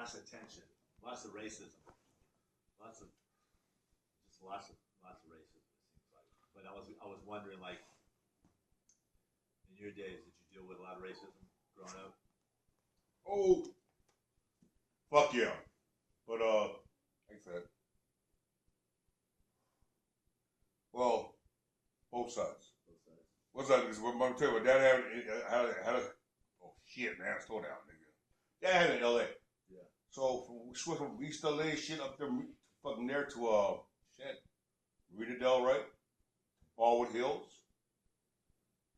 Lots of tension, lots of racism, lots of lots of racism. It seems like. But I was wondering, like, in your days, did you deal with a lot of racism growing up? Oh, fuck yeah. But like I said, well, both sides. Both sides. What's that? Because what I'm telling you, Dad had a, oh shit, man, slow down, nigga. Dad had it in L.A. Yeah. So we switched from East LA shit up there, fucking there to shit, Rita Del, right? Baldwin Hills.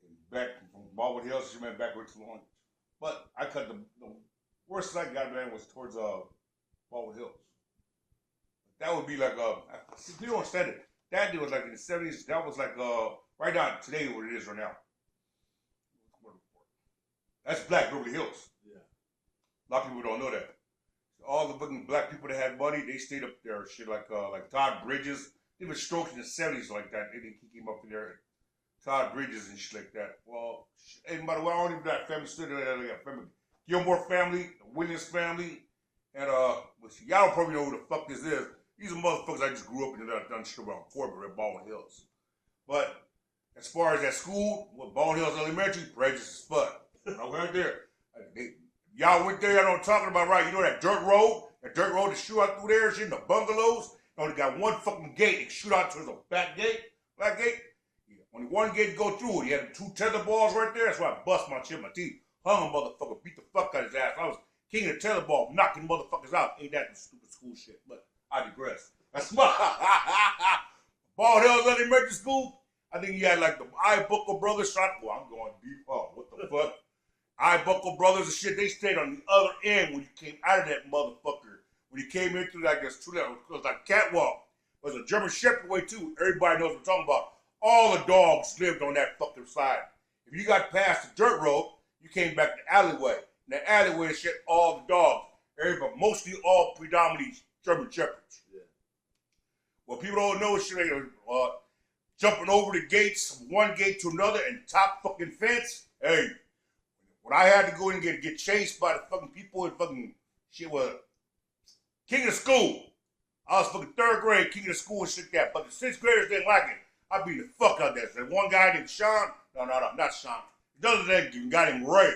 And back from Baldwin Hills, she went back to Long. But I cut the worst I got, man, was towards Baldwin Hills. That would be like see, people don't understand it. That dude was like in the 70s. That was like right now today what it is right now. That's Black Beverly Hills. Yeah. A lot of people don't know that. All the fucking black people that had money, they stayed up there. Shit like Todd Bridges. They were strokes in the 70s like that. He came up in there. Todd Bridges and shit like that. Well, and by the way, I don't even know that family stood there. That family. Gilmore family, the Williams family, and y'all don't probably know who the fuck this is. These are motherfuckers I just grew up in that done shit around Corbett at Baldwin Hills. But as far as that school, with Baldwin Hills Elementary, precious as fuck. I went there. Y'all went there, y'all know what I'm talking about, right? You know that dirt road? That dirt road to shoot out through there, shit, in the bungalows? You only got one fucking gate. They shoot out to the back gate, black gate. Yeah. Only one gate to go through it. He had 2 tether balls right there. That's why I bust my chin, my teeth. Hung a motherfucker, beat the fuck out of his ass. I was king of the tether ball, knocking motherfuckers out. Ain't that stupid school shit, but I digress. That's my Bald Hills Elementary School. I think you had like the Buckle Brothers shot. Well, I'm going deep. Oh, what the fuck? Buckle Brothers and shit, they stayed on the other end when you came out of that motherfucker. When you came in through like this, it was like catwalk. It was a German Shepherd way too. Everybody knows what I'm talking about. All the dogs lived on that fucking side. If you got past the dirt road, you came back to the alleyway. And the alleyway and shit, all the dogs. Everybody, mostly all predominantly German Shepherds. Yeah. Well, people don't know shit. Jumping over the gates from one gate to another and top fucking fence. Hey. When I had to go in and get chased by the fucking people and fucking shit was king of the school. I was fucking 3rd grade, king of the school and shit like that. But the 6th graders didn't like it. I beat the fuck out of that. There's one guy named Sean. No, not Sean. Another guy named Ray.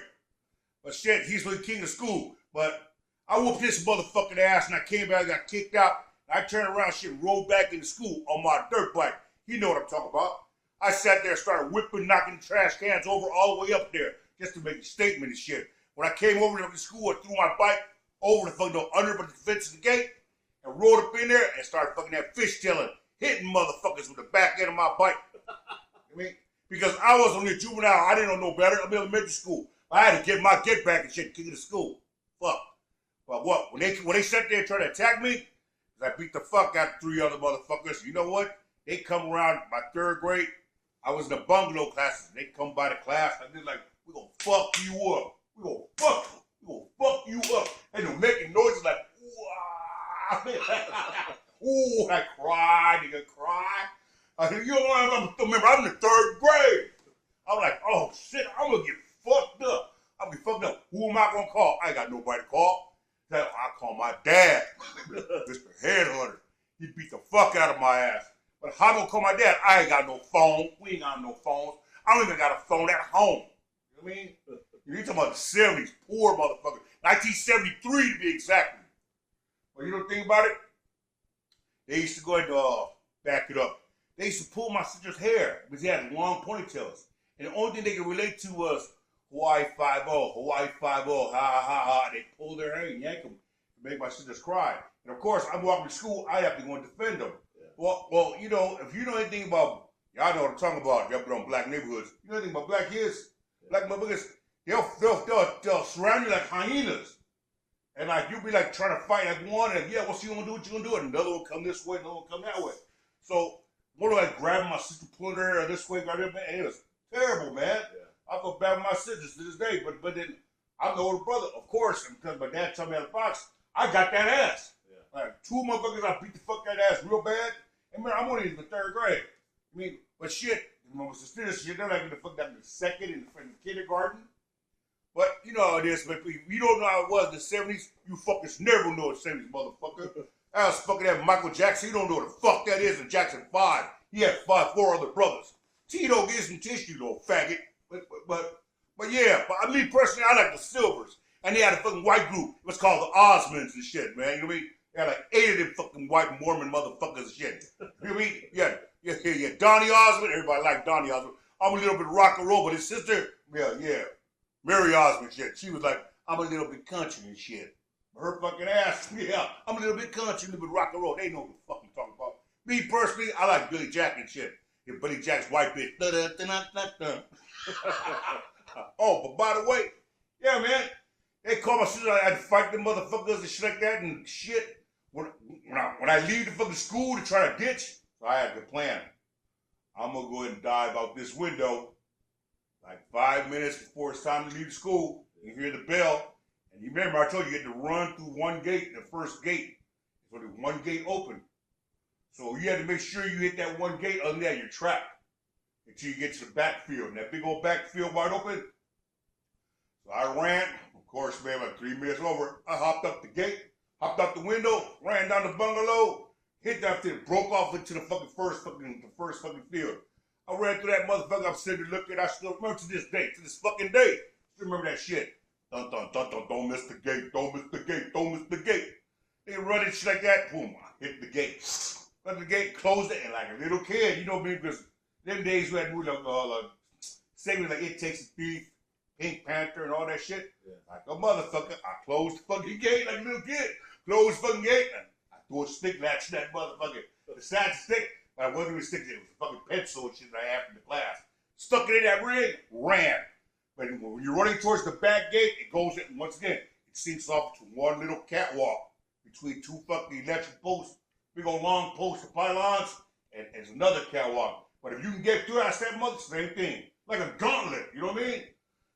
But shit, he's the king of school. But I whooped this motherfucking ass and I came back, got kicked out. I turned around, shit, rolled back into school on my dirt bike. You know what I'm talking about. I sat there, started whipping, knocking trash cans over all the way up there. Just to make a statement and shit. When I came over to the school, I threw my bike over the fucking under the fence of the gate and rolled up in there and started fucking that fishtailing, hitting motherfuckers with the back end of my bike. I mean, because I was only a juvenile, I didn't know no better. I'm in elementary school. I had to get my get back and shit, king of the school. Fuck. But what? When they sat there and tried to attack me, I beat the fuck out of 3 other motherfuckers. You know what? They come around my 3rd grade. I was in the bungalow classes. They come by the class. I did like, we gonna fuck you up. We gonna fuck you up. And they're making noises like, ooh, I cried, nigga, cry. I said, you know what, I remember, I'm in the 3rd grade. I'm like, oh shit, I'm gonna get fucked up. I'm gonna get fucked up. Who am I gonna call? I ain't got nobody to call. I call my dad, Mr. Headhunter. He beat the fuck out of my ass. But how am I gonna call my dad? I ain't got no phone. We ain't got no phones. I don't even got a phone at home. You know what I mean? You're talking about the 70s, poor motherfucker. 1973 to be exactly. But you know the thing about it? They used to go ahead and back it up. They used to pull my sister's hair because they had long ponytails. And the only thing they could relate to was Hawaii 5-0, Hawaii 5-0, ha ha ha. They pulled their hair and yank them to make my sisters cry. And of course, I'm walking to school, I have to go and defend them. Yeah. Well, you know, if you know anything about, y'all know what I'm talking about, y'all been on black neighborhoods. You know anything about black kids? Black motherfuckers, they'll surround you like hyenas. And like, you'll be like trying to fight like one, and yeah, what's you gonna do, what you gonna do? And another one come this way, another one come that way. So, one of like grabbing my sister, pulling her hair this way, and it was terrible, man. Yeah. I feel bad with my sisters to this day, but then I'm the older brother, of course, and because my dad told me out of the box, I got that ass. Yeah. Like 2 motherfuckers, I beat the fuck out of that ass real bad. And man, I'm only in the 3rd grade. I mean, but shit, my sisters, shit, they're like in the fuck down in the 2nd and the kindergarten. But you know how it is, man. If you don't know how it was in the 70s, you fuckers never know the 70s, motherfucker. That was fucking that Michael Jackson. You don't know what the fuck that is in Jackson 5. He had four other brothers. Tito gets some tissue, you little faggot. But yeah, but me personally, I like the Silvers. And they had a fucking white group. It was called the Osmonds and shit, man. You know what I mean? They had like 8 of them fucking white Mormon motherfuckers and shit. You know what I mean? Yeah. Donnie Osmond, everybody liked Donnie Osmond. I'm a little bit rock and roll, but his sister, yeah. Mary Osmond shit. She was like, I'm a little bit country and shit. Her fucking ass, yeah. I'm a little bit country, a little bit rock and roll. They know what the fuck I'm talking about. Me personally, I like Billy Jack and shit. Yeah, Billy Jack's white bitch. Oh, but by the way, yeah, man. They call my sister. I had to fight them motherfuckers and shit like that and shit. When I leave the fucking school to try to ditch, so I had the plan. I'm gonna go ahead and dive out this window like 5 minutes before it's time to leave school. You hear the bell, and you remember I told you had to run through one gate, the first gate. So there's one gate open. So you had to make sure you hit that one gate, other than that you're trapped until you get to the backfield. And that big old backfield wide open. So I ran. Of course, man, like 3 minutes over, I hopped up the gate, hopped out the window, ran down the bungalow, hit that thing, broke off into the first fucking field. I ran through that motherfucker. I'm sitting there looking. I still remember to this day, to this fucking day. Still remember that shit. Dun dun dun dun. Don't miss the gate. Don't miss the gate. Don't miss the gate. They running shit like that. Boom. I hit the gate. Got the gate, closed it, and like a little kid, you know me, because them days we had movies like segments like It Takes a Thief, Pink Panther, and all that shit. Yeah. Like a motherfucker, I closed the fucking gate like a little kid. Closed the fucking gate, and I threw a stick latch to that motherfucker. Besides the stick, but I wasn't even sticking it. It was a fucking pencil and shit that I had from the class. Stuck it in that ring, ran. But when you're running towards the back gate, it goes, once again, it sinks off to one little catwalk between 2 fucking electric posts, big old long posts of pylons, and it's another catwalk. But if you can get through that mother, same thing. Like a gauntlet, you know what I mean?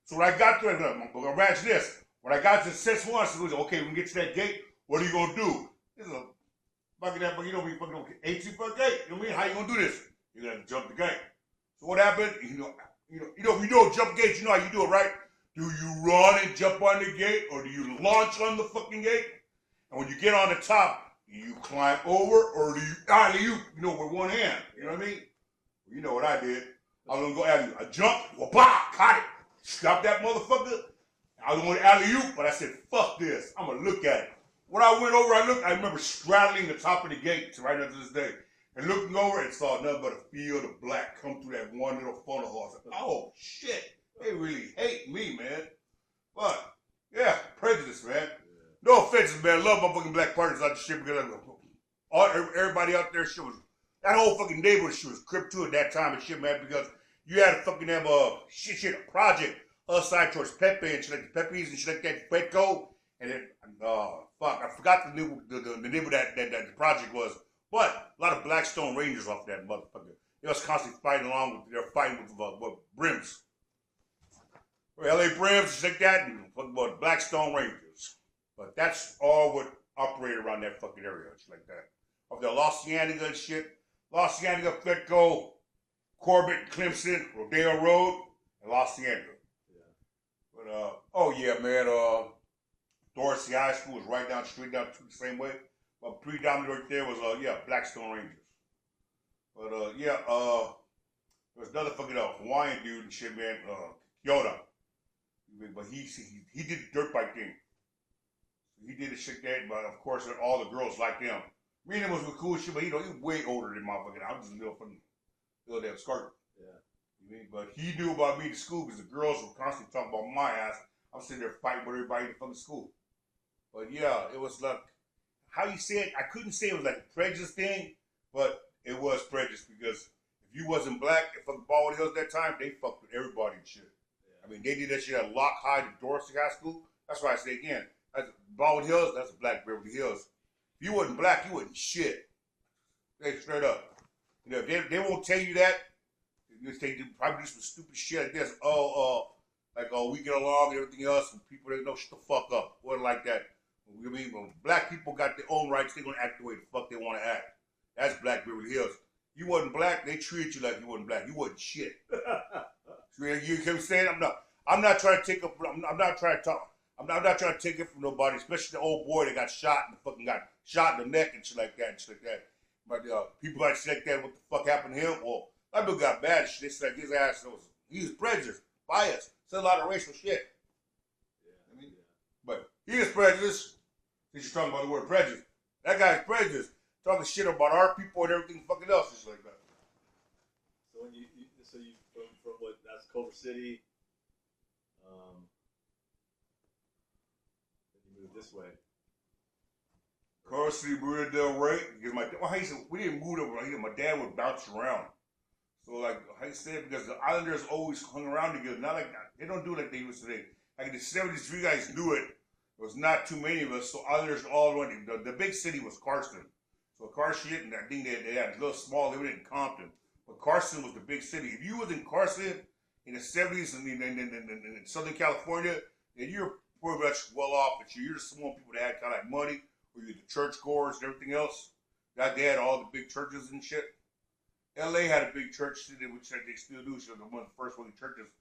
So when I got to it, I'm going to match this. When I got to the 6th one, I said, okay, we can get to that gate. What are you going to do? This is a fucking that, but you know, we fucking 18-foot gate. You know what I mean? How you going to do this? You're going to jump the gate. So what happened? If you know jump gates, you know how you do it, right? Do you run and jump on the gate, or do you launch on the fucking gate? And when you get on the top, do you climb over, or do you alley-oop, with one hand? You know what I mean? You know what I did. I was going to go alley-oop. I jumped, wha-bah, caught it. Stop that motherfucker. I was going to alley-oop, but I said, fuck this. I'm going to look at it. When I went over, I remember straddling the top of the gate right up to this day. And looking over and saw nothing but a field of black come through that one little funnel hole. I said, oh, shit. They really hate me, man. But, yeah, prejudice, man. No offenses, man. I love my fucking black partners out the shit because everybody out there, shit was, that whole fucking neighborhood shit was cripped to at that time and shit, man, because you had to fucking have a project aside towards Pepe and shit like the Pepes and shit like that, Petco, and then, I forgot the name of that the project was, but a lot of Blackstone Rangers off that motherfucker. They was constantly fighting along with, they're fighting with Brims. LA Brims, shit like that, and fucking Blackstone Rangers. But that's all what operated around that fucking area, shit like that. Of the Los Cienega and shit. Los Cienega, Petco, Corbett, Clemson, Rodeo Road, and Los Cienega. Yeah. But, oh yeah, man, Dorsey High School was right down the street, down the same way. But predominant right there was, Blackstone Rangers. But, there was another fucking Hawaiian dude and shit, man, Kyoto. But he did the dirt bike thing. He did the shit that, but of course, all the girls liked him. Me and him was cool shit, but he was way older than motherfucking. I was just a little damn skirt. Yeah. You mean? But he knew about me to school because the girls were constantly talking about my ass. I'm sitting there fighting with everybody in the fucking school. But yeah, it was like, how you say it, I couldn't say it was like a prejudice thing, but it was prejudice because if you wasn't black at fucking Baldwin Hills that time, they fucked with everybody and shit. Yeah. I mean, they did that shit at Lock High to Dorsey High School. That's why I say again, that's Baldwin Hills, that's a black Beverly Hills. If you wasn't black, you wasn't shit. They straight up. They won't tell you that. They probably do some stupid shit like this. We get along and everything else, and people they know shut the fuck up. Wasn't like that. You know what I mean? When black people got their own rights, they're gonna act the way the fuck they want to act. That's black Beverly Hills. You wasn't black, they treated you like you wasn't black. You wasn't shit. You know what I'm saying? I'm not trying to take up. I'm not trying to talk. I'm not trying to take it from nobody, especially the old boy that got shot and fucking got shot in the neck and shit like that and shit like that. But people like shit like that, what the fuck happened to him? Well, that dude got bad shit. They said like his ass he was prejudiced, biased, said a lot of racial shit. Yeah. I mean, but he is prejudiced. Since you're talking about the word prejudice, that guy's prejudiced, talking shit about our people and everything fucking else and shit like that. So when you from what that's Culver City, then you move this way. Culver City, Marina Del Rey, because we didn't move over. Like, my dad would bounce around. So like how you said, because the Islanders always hung around together. Not like that. They don't do it like they used to today. Like in the 70s, you guys knew it. There was not too many of us, so Islanders all running. The big city was Carson. So Carson, and I think they had a little small, they were in Compton. But Carson was the big city. If you was in Carson in the 70s and in Southern California, then you're pretty much well off. But you're the small people that had kind of like money, or you're the churchgoers and everything else. That they had all the big churches and shit. LA had a big church city, which they still do. So they're one of the first one churches.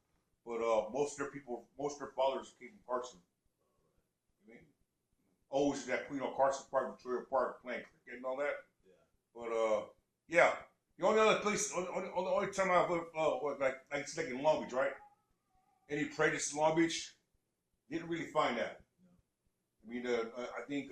But most of their fathers came from Carson. I mean, always that Carson Park, Victoria Park, playing cricket and all that. Yeah. But yeah, the only other place, only time I was like in Long Beach, right? Any prejudice in Long Beach, didn't really find that. I mean, I think